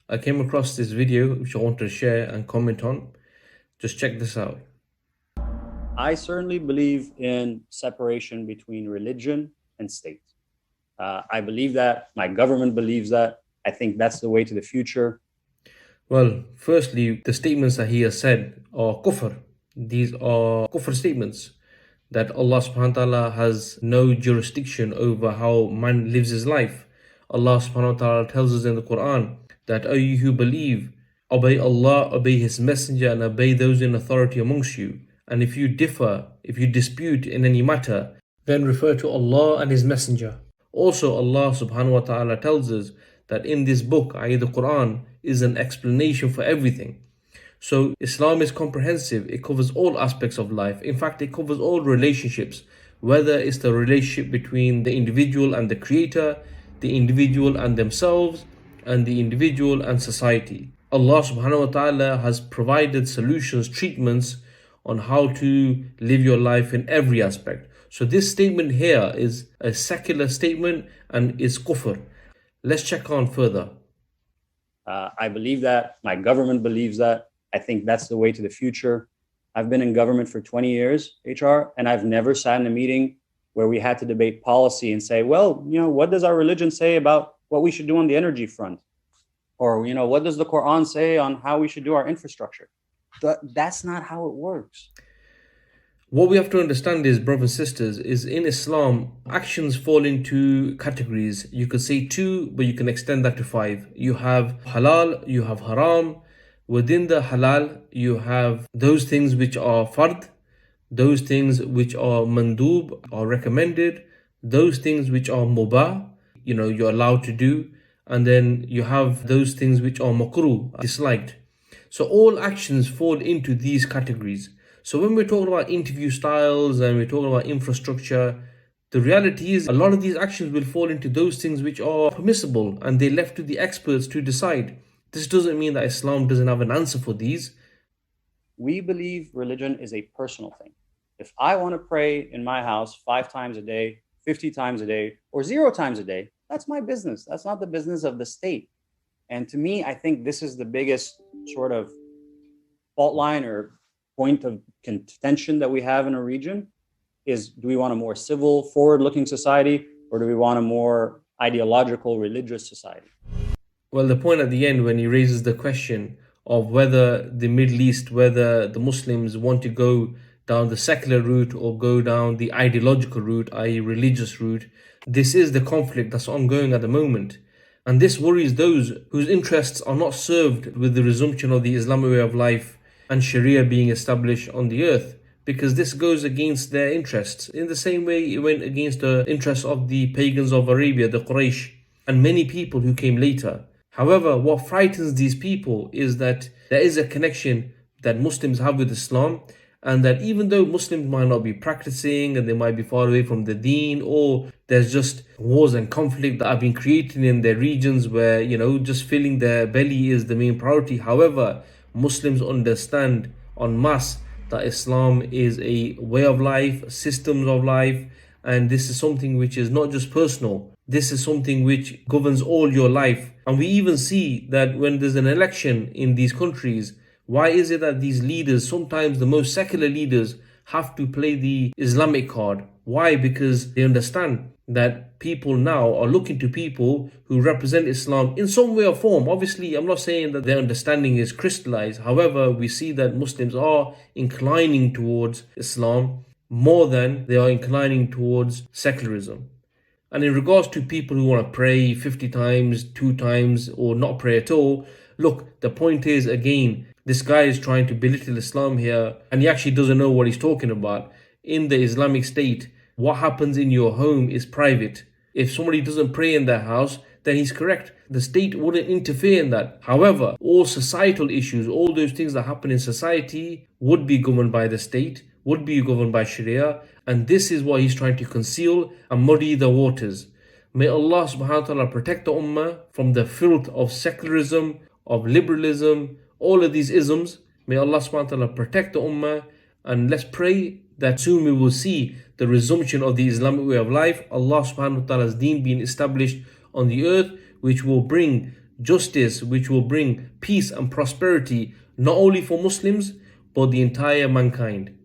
I came across this video which I want to share and comment on. Just check this out. I certainly believe in separation between religion and state. I believe that. My government believes that. I think that's the way to the future. Well, firstly, the statements that he has said are kufr. These are kufr statements that Allah subhanahu wa ta'ala has no jurisdiction over how man lives his life. Allah subhanahu wa ta'ala tells us in the Quran that, O you who believe, obey Allah, obey His Messenger, and obey those in authority amongst you. And if you differ, if you dispute in any matter, then refer to Allah and His Messenger. Also, Allah subhanahu wa ta'ala tells us that in this book, i.e. the Quran, is an explanation for everything. So Islam is comprehensive. It covers all aspects of life. In fact, it covers all relationships, whether it's the relationship between the individual and the Creator, the individual and themselves, and the individual and society. Allah subhanahu wa ta'ala has provided solutions, treatments on how to live your life in every aspect. So this statement here is a secular statement and is kufr. Let's check on further. I believe that. My government believes that. I think that's the way to the future. I've been in government for 20 years, HR, and I've never sat in a meeting where we had to debate policy and say, well, what does our religion say about what we should do on the energy front? Or, what does the Quran say on how we should do our infrastructure? That's not how it works. What we have to understand is, brothers and sisters, is in Islam, actions fall into categories. You could say 2, but you can extend that to 5. You have halal, you have haram. Within the halal, you have those things which are fard, those things which are mandub, or recommended, those things which are mubah, you're allowed to do. And then you have those things which are makruh, disliked. So all actions fall into these categories. So when we're talking about interview styles and we're talking about infrastructure, the reality is a lot of these actions will fall into those things which are permissible and they're left to the experts to decide. This doesn't mean that Islam doesn't have an answer for these. We believe religion is a personal thing. If I want to pray in my house 5 times a day, 50 times a day, or 0 times a day, that's my business. That's not the business of the state. And to me, I think this is the biggest sort of fault line or point of contention that we have in a region is, do we want a more civil, forward-looking society, or do we want a more ideological, religious society? Well, the point at the end when he raises the question of whether the Middle East, whether the Muslims want to go down the secular route or go down the ideological route, i.e. religious route, this is the conflict that's ongoing at the moment. And this worries those whose interests are not served with the resumption of the Islamic way of life and Sharia being established on the earth, because this goes against their interests in the same way it went against the interests of the pagans of Arabia, the Quraysh, and many people who came later. However, what frightens these people is that there is a connection that Muslims have with Islam, and that even though Muslims might not be practicing and they might be far away from the deen, or there's just wars and conflict that have been created in their regions where, just filling their belly is the main priority. However, Muslims understand en masse that Islam is a way of life, systems of life, and this is something which is not just personal. This is something which governs all your life. And we even see that when there's an election in these countries, why is it that these leaders, sometimes the most secular leaders, have to play the Islamic card? Why? Because they understand that people now are looking to people who represent Islam in some way or form. Obviously, I'm not saying that their understanding is crystallized. However, we see that Muslims are inclining towards Islam more than they are inclining towards secularism. And in regards to people who want to pray 50 times, 2 times, or not pray at all, look, the point is, again, this guy is trying to belittle Islam here, and he actually doesn't know what he's talking about. In the Islamic State, what happens in your home is private. If somebody doesn't pray in their house, then he's correct. The state wouldn't interfere in that. However, all societal issues, all those things that happen in society would be governed by the state, would be governed by Sharia, and this is what he's trying to conceal and muddy the waters. May Allah subhanahu wa ta'ala protect the ummah from the filth of secularism, of liberalism, all of these isms. May Allah subhanahu wa ta'ala protect the ummah, and let's pray that soon we will see the resumption of the Islamic way of life, Allah subhanahu wa ta'ala's deen being established on the earth, which will bring justice, which will bring peace and prosperity not only for Muslims but the entire mankind.